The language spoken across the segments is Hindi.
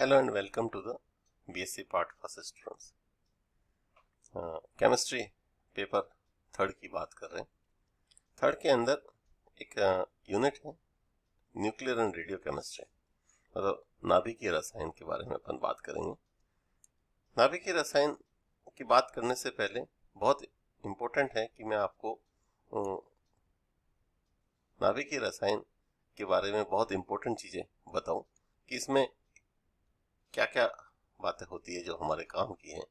Hello and welcome to the BSc part first students. Chemistry paper third की बात कर रहे हैं। थर्ड के अंदर एक यूनिट है न्यूक्लियर एंड रेडियो केमिस्ट्री, मतलब नाभिकीय रसायन के बारे में अपन बात करेंगे। नाभिकीय रसायन की बात करने से पहले बहुत इम्पोर्टेंट है कि मैं आपको नाभिकीय रसायन के बारे में बहुत इम्पोर्टेंट चीज़ें बताऊं कि इसमें क्या क्या बातें होती है जो हमारे काम की हैं।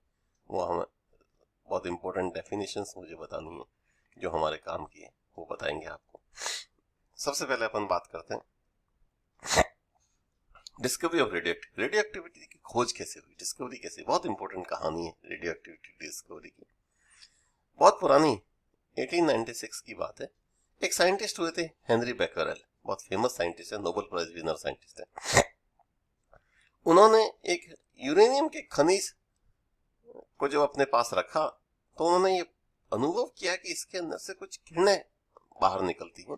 वो हमें बहुत इंपॉर्टेंट डेफिनेशंस मुझे बतानी है जो हमारे काम की है, वो बताएंगे आपको। सबसे पहले अपन बात करते हैं डिस्कवरी ऑफ रेडियो एक्टिविटी की खोज कैसे हुई, डिस्कवरी कैसे, बहुत इंपॉर्टेंट कहानी है रेडियो एक्टिविटी डिस्कवरी की। बहुत पुरानी 1896 की बात है। एक साइंटिस्ट हुए थे हेनरी बेकरेल, बहुत फेमस साइंटिस्ट है, नोबेल प्राइज विनर साइंटिस्ट है। उन्होंने एक यूरेनियम के खनिज को जो अपने पास रखा तो उन्होंने ये अनुभव किया कि इसके अंदर से कुछ किरणें बाहर निकलती हैं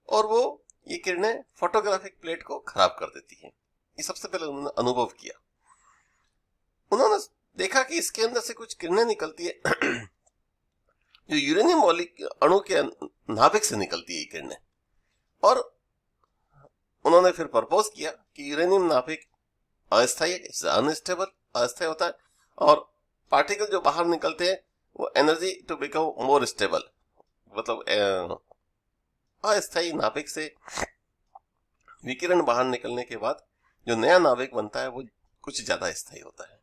और वो ये किरणें फोटोग्राफिक प्लेट को खराब कर देती हैं। ये सबसे पहले उन्होंने अनुभव किया। उन्होंने देखा कि इसके अंदर से कुछ किरणें निकलती है जो यूरेनियम अणु के नाभिक से निकलती है किरणें, और उन्होंने फिर प्रपोज किया कि यूरेनियम नाभिक अस्थायी अनस्टेबल अस्थायी होता है और पार्टिकल जो बाहर निकलते हैं वो energy to become more stable, मतलब अस्थायी नाभिक से विकिरण बाहर निकलने के बाद जो नया नाभिक बनता है वो कुछ ज्यादा स्थायी होता है।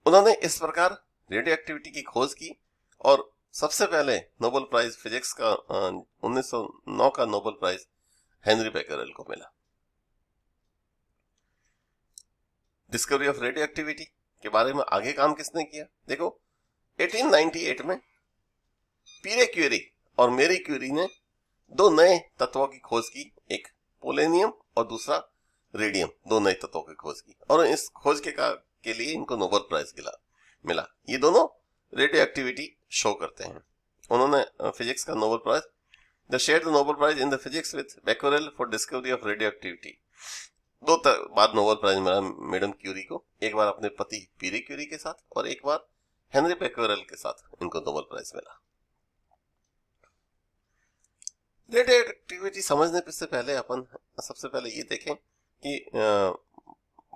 उन्होंने इस प्रकार रेडियो एक्टिविटी की खोज की और सबसे पहले नोबेल प्राइज फिजिक्स का 1909 का नोबेल प्राइज हेनरी बेकरेल को मिला। डिस्कवरी ऑफ रेडियो एक्टिविटी के बारे में आगे काम किसने किया? देखो 1898 में पीरे क्यूरी और मेरी क्यूरी ने दो नए तत्वों की खोज की, एक पोलेनियम और दूसरा रेडियम, दो नए तत्वों की खोज की और इस खोज के लिए इनको नोबेल प्राइज मिला। ये दोनों रेडियो एक्टिविटी शो करते हैं। उन्होंने फिजिक्स का Nobel prize the share the Nobel prize in the physics with Becquerel for discovery of radioactivity. दो बार नोबेल प्राइज मिला मैडम क्यूरी को, एक बार अपने पति पीरे क्यूरी के साथ और एक बार हेनरी बेकरेल के साथ इनको नोबेल प्राइज मिला। रेडियो एक्टिविटी समझने से पहले अपन सबसे पहले ये देखें कि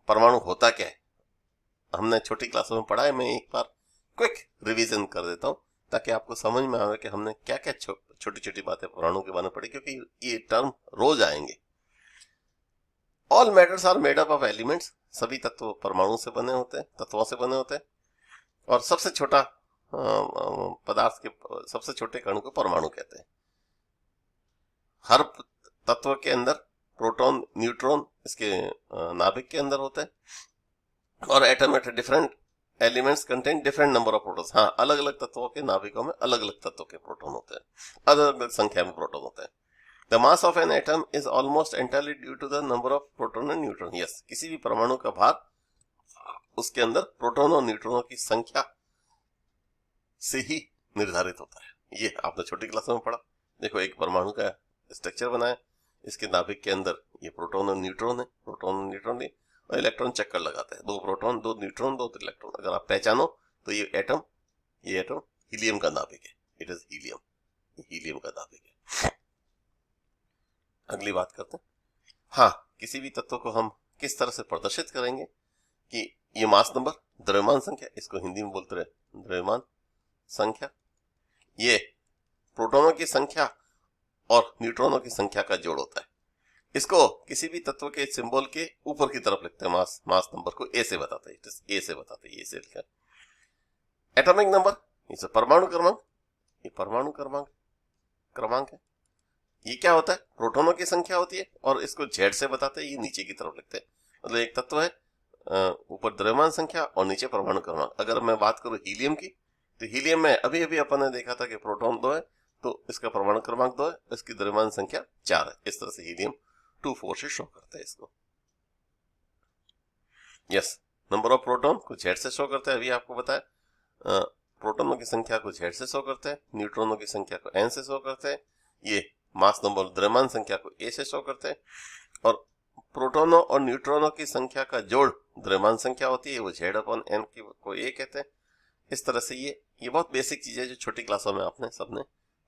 परमाणु होता क्या है। हमने छोटी क्लासों में पढ़ा है, मैं एक बार क्विक रिवीजन कर देता हूँ ताकि आपको समझ में आवे कि हमने क्या क्या छोटी छोटी बातें परमाणु के बारे में पढ़ी, क्योंकि ये टर्म रोज आएंगे। All matters are made up of elements, सभी तत्व परमाणु से बने होते हैं, तत्वों से बने होते हैं, और सबसे छोटा पदार्थ के सबसे छोटे कण को परमाणु कहते हैं। हर तत्व के अंदर प्रोटॉन न्यूट्रॉन इसके नाभिक के अंदर होते हैं और atom at different elements contain different number of protons. हाँ, अलग अलग तत्वों के नाभिकों में अलग अलग तत्वों के प्रोटॉन होते हैं, अलग अलग संख्या में प्रोटॉन होते हैं। The mass of an atom is almost entirely due to the number of proton and neutron. Yes, किसी भी परमाणु का भार उसके अंदर प्रोटॉन और न्यूट्रॉनों की संख्या से ही निर्धारित होता है। ये आपने छोटी क्लासों में पढ़ा। देखो एक परमाणु का स्ट्रक्चर बनाया, इसके नाभिक के अंदर ये प्रोटॉन और न्यूट्रॉन है, प्रोटॉन और न्यूट्रॉन है और इलेक्ट्रॉन चक्कर लगाते हैं, दो प्रोटॉन दो न्यूट्रॉन दो इलेक्ट्रॉन। अगर आप पहचानो तो ये एटम हीलियम का नाभिक है, इट इज हीलियम का नाभिक है। अगली बात करते हैं, हाँ, किसी भी तत्व को हम किस तरह से प्रदर्शित करेंगे कि ये मास नंबर, द्रव्यमान संख्या, इसको हिंदी में बोलते रहे द्रव्यमान संख्या, ये प्रोटॉनों की संख्या और न्यूट्रॉनों की संख्या का जोड़ होता है। इसको किसी भी तत्व के सिंबल के ऊपर की तरफ लिखते हैं, मास नंबर को ए से बताते हैं, ए से बताते हैं, ए से लिखा। एटॉमिक नंबर, इसे परमाणु क्रमांक, ये परमाणु क्रमांक है। ये क्या होता है? प्रोटॉनों की संख्या होती है और इसको जेड से बताते हैं, ये नीचे की तरफ लिखते हैं। मतलब एक तत्व है, ऊपर द्रव्यमान संख्या और नीचे परमाणु क्रमांक। अगर मैं बात करूं हीलियम की, तो हीलियम में अभी अभी अपन ने देखा था कि प्रोटॉन 2 है तो इसका परमाणु क्रमांक 2 है, इसकी द्रव्यमान संख्या 4 है। इस तरह से हीलियम 2-4 से शो करता है इसको। यस, नंबर ऑफ प्रोटॉन को जेड से शो करता है, अभी आपको बताया। प्रोटॉनों की संख्या को जेड से शो करते हैं, न्यूट्रॉनों की संख्या को एन से शो करते हैं। ये मास नंबर द्रव्यमान संख्या को ए से शो करते हैं और प्रोटोनों और न्यूट्रॉनों की संख्या का जोड़ द्रव्यमान संख्या होती है, वो Z/n की को A कहते हैं। इस तरह से ये बहुत बेसिक चीजें जो छोटी क्लासों में आपने सबने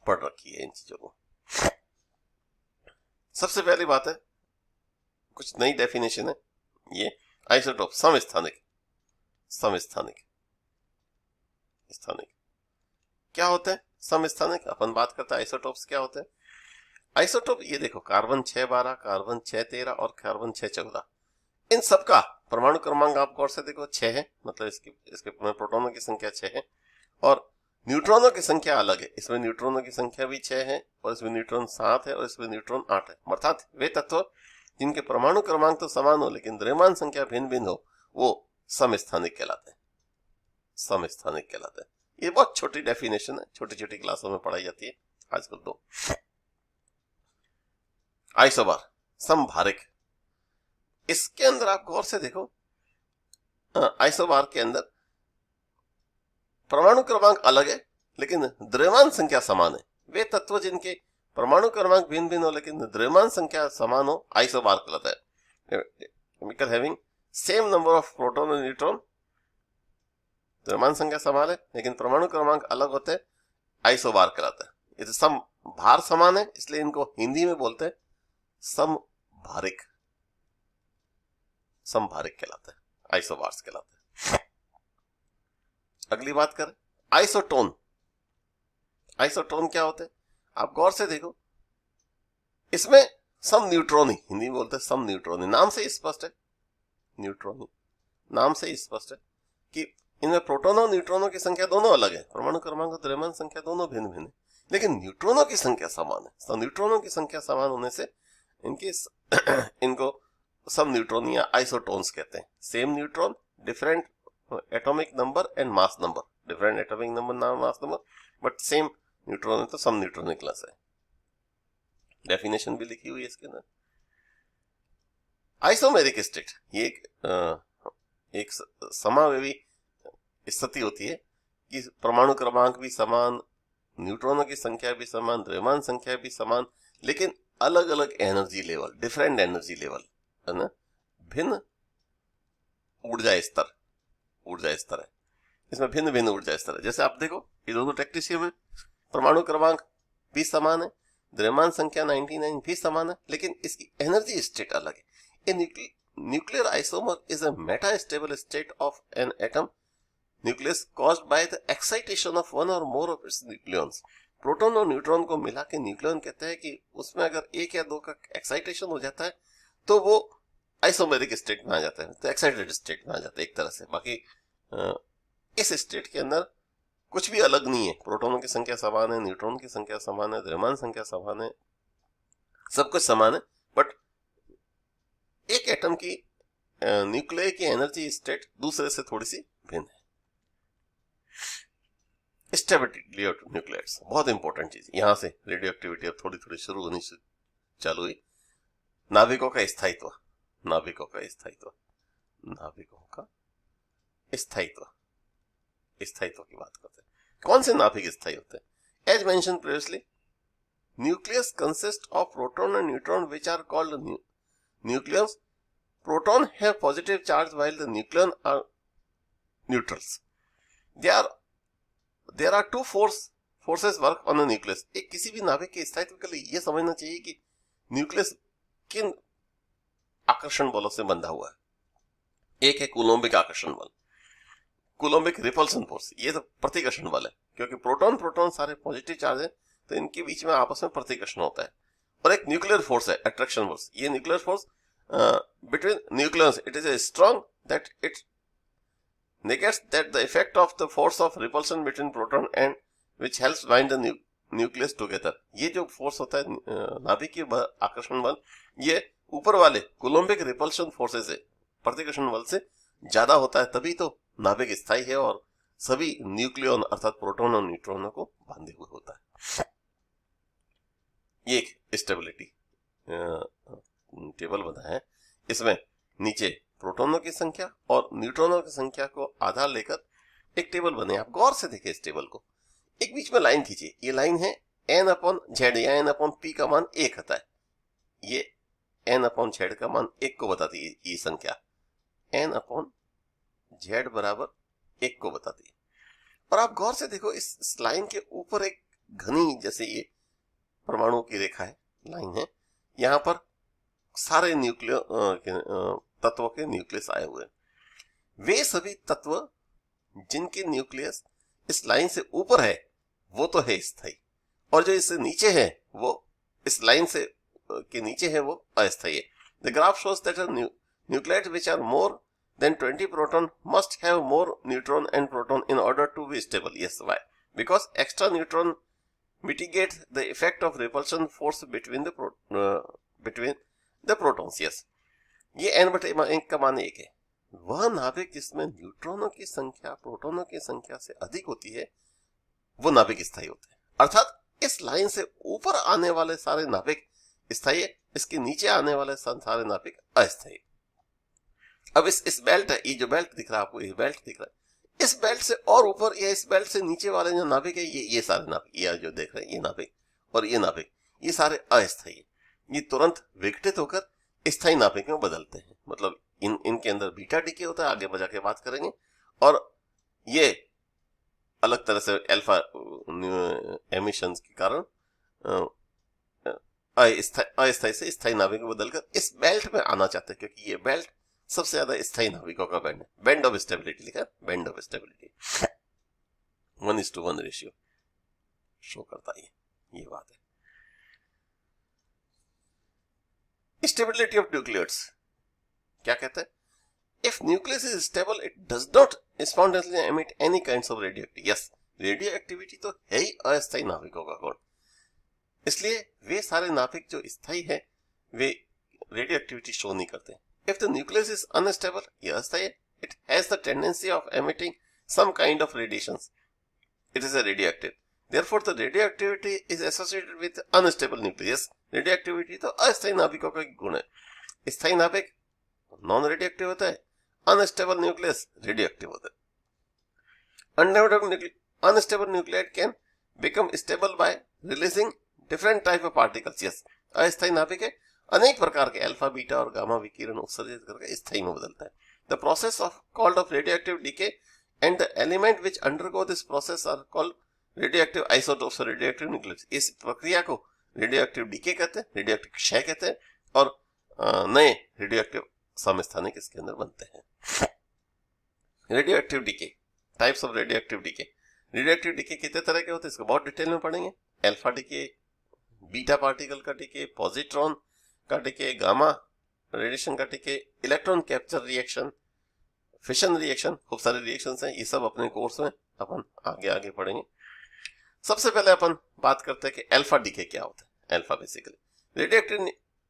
पढ़ रखी है इन चीजों को। सबसे पहली बात है, कुछ नई डेफिनेशन है, ये आइसोटोप समस्थानिक। स्थानिक क्या होते हैं? समस्थानिक अपन बात करते हैं आइसोटोप्स क्या होते हैं। आइसोटोप ये देखो, कार्बन 612, कार्बन 613 और कार्बन 614, इन सबका परमाणु क्रमांक आप गौर से देखो 6 है, मतलब इसके प्रोटॉनों की संख्या 6 है और न्यूट्रॉनों की संख्या अलग है। इसमें न्यूट्रॉनों की संख्या भी 6 है और इसमें न्यूट्रॉन 7 है और इसमें न्यूट्रॉन 8 है। अर्थात वे तत्व जिनके परमाणु क्रमांक तो समान हो लेकिन द्रव्यमान संख्या भिन्न भिन्न हो, वो समस्थानिक कहलाते हैं। समस्थानिक कहलाते हैं। ये बहुत छोटी डेफिनेशन है, छोटी छोटी क्लासों में पढ़ाई जाती है आजकल तो। आइसोबार समभारिक, इसके अंदर आप गौर से देखो, आइसोबार के अंदर परमाणु क्रमांक अलग है लेकिन द्रव्यमान संख्या समान है। वे तत्व जिनके परमाणु क्रमांक भिन्न भिन्न हो लेकिन द्रव्यमान संख्या समान हो, आइसोबार कहलाता है। Chemical having same number of proton और न्यूट्रॉन, द्रव्यमान संख्या समान है लेकिन परमाणु क्रमांक अलग होते हैं, आइसोबार कहलाता है। ये सम भार समान है इसलिए इनको हिंदी में बोलते हैं समभारिक। समभारिक कहलाता है, आइसोबार्स कहलाते हैं। अगली बात करें आइसोटोन। आइसोटोन क्या होते हैं? आप गौर से देखो, इसमें सम न्यूट्रॉनी, हिंदी में बोलते हैं सम न्यूट्रॉनी, नाम से स्पष्ट है, न्यूट्रॉनी नाम से ही स्पष्ट है कि इनमें प्रोटोनों और न्यूट्रॉनों की संख्या दोनों अलग है, परमाणु क्रमांक और द्रव्यमान संख्या दोनों भिन्न भिन्न है, लेकिन न्यूट्रॉनों की संख्या समान है। तो न्यूट्रॉनों की संख्या समान होने से इनको सम न्यूट्रॉन या आइसोटोन्स कहते हैं। Same neutron, different atomic number and mass number, different atomic number mass number but same neutron है तो सम न्यूट्रॉनिक क्लास है। डेफिनेशन भी लिखी हुई है इसके अंदर। आइसोमेरिक स्टेट ये एक समावेवी स्थिति होती है कि परमाणु क्रमांक भी समान, न्यूट्रॉनों की संख्या भी समान, द्रव्यमान संख्या भी समान, लेकिन अलग अलग energy level, different energy level है ना, भिन्न ऊर्जा स्तर है। इसमें भिन्न भिन्न ऊर्जा स्तर है। जैसे आप देखो ये दोनों टेक्टिशियम है, परमाणु क्रमांक भी समान है, द्रव्यमान संख्या 99 भी समान है, लेकिन इसकी एनर्जी स्टेट अलग है। Nuclear isomer is a metastable state of an atom nucleus caused by the excitation of one or more of its nucleons. Proton और न्यूट्रॉन को मिला के न्यूक्लियॉन कहते हैं कि उसमें अगर एक या दो का एक्साइटेशन हो जाता है तो वो आइसोमेरिक स्टेट में आ जाता है, तो एक्साइटेड स्टेट में आ जाता है एक तरह से। बाकी इस स्टेट के अंदर कुछ भी अलग नहीं है, प्रोटॉनों की संख्या समान है, न्यूट्रॉन की संख्या समान है, द्रव्यमान संख्या समान है, सब कुछ समान है, बट एक एटम की न्यूक्लियर की एनर्जी स्टेट दूसरे से थोड़ी सी भिन्न है। स्टेबिलिटी ऑफ न्यूक्लियर्स बहुत इंपॉर्टेंट चीज, यहां से रेडियो एक्टिविटी अब थोड़ी थोड़ी शुरू होनी चालू हुई। नाभिकों का स्थायित्व, नाभिकों का स्थायित्व, नाभिकों का स्थायित्व, स्थायित्व की बात करते हैं। कौन से नाभिक स्थायी होते हैं? As mention previously, nucleus consist of proton and neutron which are called nucleus. Proton have positive charge while the nucleon are neutrals. There are two forces work on a nucleus. एक किसी भी नाभिक के स्थायित्व के लिए यह समझना चाहिए कि न्यूक्लियस किन आकर्षण बलों से बंधा हुआ है। एक है कूलोम्बिक आकर्षण बल, कूलोम्बिक रिपल्सन फोर्स, ये तो प्रतिकर्षण बल है, क्योंकि प्रोटॉन सारे पॉजिटिव चार्ज है तो इनके बीच में आपस में प्रतिकर्षण होता है। और एक न्यूक्लियर फोर्स है, अट्रैक्शन फोर्स। ये nuclear force between nucleus it is strong that it negates that the effect of the force of repulsion between proton and which helps bind the nucleus together। ये जो फोर्स होता है नाभिकीय आकर्षण बल, ये ऊपर वाले कूलोम्बिक रिपल्शन फोर्सेस से, प्रतिकर्षण बल से ज्यादा होता है, तभी तो नाभिक स्थायी है और सभी न्यूक्लियन अर्थात प्रोटॉन और न्यूट्रॉनों को बांधे हुए होता है। ये एक स्टेबिलिटी टेबल बना है, इसमें नीचे प्रोटॉनों की संख्या और न्यूट्रॉनों की संख्या को आधार लेकर एक टेबल बने। आप गौर से देखिए इस टेबल को, एक बीच में लाइन खींचिए, ये लाइन है n/z या n/p का मान 1 आता है, ये n/z का मान 1 को बताती है ये संख्या, n/z बराबर 1 को बताती है। और आप गौर से देखो इस लाइन के ऊपर एक घनी जैसे ये परमाणु की रेखा है, लाइन है, यहाँ पर सारे तत्वों के न्यूक्लियस आए हुए हैं। वे सभी तत्व जिनके न्यूक्लियस इस लाइन से ऊपर है वो तो है स्थायी, और जो इससे नीचे है वो इस लाइन से के नीचे है वो अस्थायी है। The graph shows that nucleus which are more than 20 proton must have more neutron and proton in order to be stable. Yes, why? Because extra neutron mitigate the effect of repulsion force between the protons. Yes, ये n/1 का मान 1 है। वह नाभिक जिसमें न्यूट्रॉनों की संख्या प्रोटोनों की संख्या से अधिक होती है वो नाभिक स्थायी होते हैं। अर्थात इस लाइन से ऊपर आने वाले सारे नाभिक स्थायी है, इसके नीचे आने वाले सारे नाभिक अस्थायी। अब इस बेल्ट है, ये जो बेल्ट दिख रहा है आपको, ये बेल्ट दिख रहा है, इस बेल्ट से और ऊपर या इस बेल्ट से नीचे वाले जो नाभिक है ये सारे नाभिक, ये जो देख रहे हैं ये नाभिक और ये नाभिक, ये सारे अस्थायी है। ये तुरंत विघटित होकर स्थायी नाभिक में बदलते हैं। मतलब इनके अंदर बीटा डीके होता है, आगे बजा के बात करेंगे, और ये अलग तरह से अल्फा एमिशंस के कारण अस्थायी से स्थायी नाभिक में बदलकर इस बेल्ट में आना चाहते हैं, क्योंकि ये बेल्ट सबसे ज्यादा स्थायी नाभिकों का बैंड है। बैंड ऑफ स्टेबिलिटी लिखा है, band of stability 1:1 ratio show करता है, ये बात है। स्टेबिलिटी ऑफ न्यूक्लियस क्या कहता है? If nucleus is stable it does not spontaneously emit any kinds of radioactivity. Yes, radioactivity तो है ही अस्थायी नाभिकों का गुण, इसलिए वे सारे नाभिक जो स्थायी है वे रेडियोएक्टिविटी शो नहीं करते। If the nucleus is unstable, it has the tendency of emitting some kind of radiations. It is a radioactive. Therefore, the radioactivity is associated with unstable nucleus. Radioactivity तो अस्थायी नाभिकों का गुण है। स्थायी नाभिक नॉन रेडियोएक्टिव होता है, अनस्टेबल न्यूक्लियस रेडियोएक्टिव होता है। Unstable nuclide can become stable by releasing different type of particles. Yes, अस्थायी नाभिक है, अनेक प्रकार के अल्फा बीटा और गामा विकिरण उत्सर्जित करके स्थायी में बदलता है। The process of called of radioactive decay and the element which undergo this process are called radioactive isotopes और रेडियोएक्टिव न्यूक्लियस। इस प्रक्रिया को रेडियोएक्टिव डीके कहते हैं, रेडियोएक्टिव क्षय कहते हैं, और नए रेडियोएक्टिव समस्थानिक इसके अंदर बनते हैं। Radioactive decay, types of radioactive decay. Radioactive decay कितने तरह के होते हैं इसको बहुत डिटेल में पढ़ेंगे। अल्फा डीके, बीटा पार्टिकल का डीके, पॉजिट्रॉन का डीके, गामा रेडिएशन का decay, electron capture reaction, fission reaction, खूब सारे रिएक्शंस हैं, ये सब अपने कोर्स में अपन आगे पढ़ेंगे। सबसे पहले अपन बात करते हैं कि अल्फा डीके क्या होता है। Alpha basically radioactive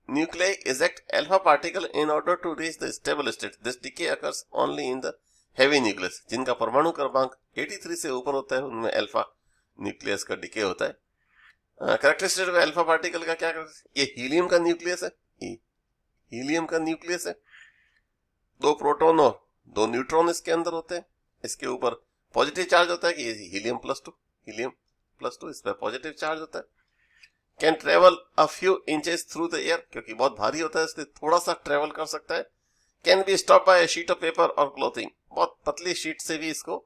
nuclei eject alpha particle in order to reach the stable state. This decay occurs only in the heavy nucleus. जिनका परमाणु क्रमांक 83 से ऊपर होता है उनमें अल्फा न्यूक्लियस का डीके होता है। कैरेक्टरिस्टिक ऑफ अल्फा पार्टिकल का क्या करते हैं? ये हीलियम का न्यूक्लियस है, हीलियम का न्यूक्लियस है, 2 प्रोटॉन और 2 न्यूट्रॉन इसके अंदर होते हैं। इसके ऊपर पॉजिटिव चार्ज होता है कि हीलियम प्लस टू इस पर पॉजिटिव चार्ज होता है। Can travel a few inches through the air, क्योंकि बहुत भारी होता है इसलिए थोड़ा सा ट्रेवल कर सकता है। Can be stop by sheet of paper और क्लोथिंग, बहुत पतली शीट से भी इसको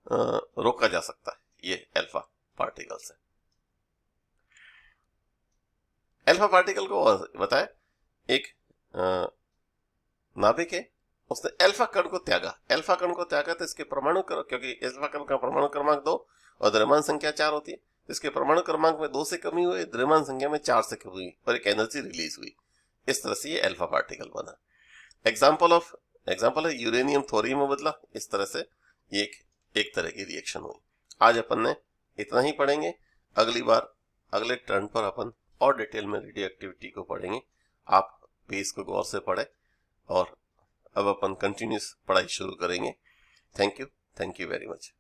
रोका जा सकता है। ये अल्फा पार्टिकल्स है। अल्फा पार्टिकल को बताया एक नाभिक है, उसने अल्फा कण को त्यागा तो इसके परमाणु क्योंकि अल्फा कण का परमाणु क्रमांक 2 और द्रव्यमान संख्या 4 होती है, तो इसके परमाणु क्रमांक में 2 से कमी हुई, द्रव्यमान संख्या में 4 से कमी हुई और एक एनर्जी रिलीज हुई। इस तरह से ये अल्फा पार्टिकल बना। एग्जाम्पल है यूरेनियम थोरियम में बदला। इस तरह से ये एक तरह की रिएक्शन हुई। आज अपन ने इतना ही पढ़ेंगे। अगली बार अगले टर्न पर अपन और डिटेल में रेडियोएक्टिविटी को पढ़ेंगे। आप भी इसको गौर से पढ़ें और अब अपन कंटिन्यूस पढ़ाई शुरू करेंगे। Thank you very much.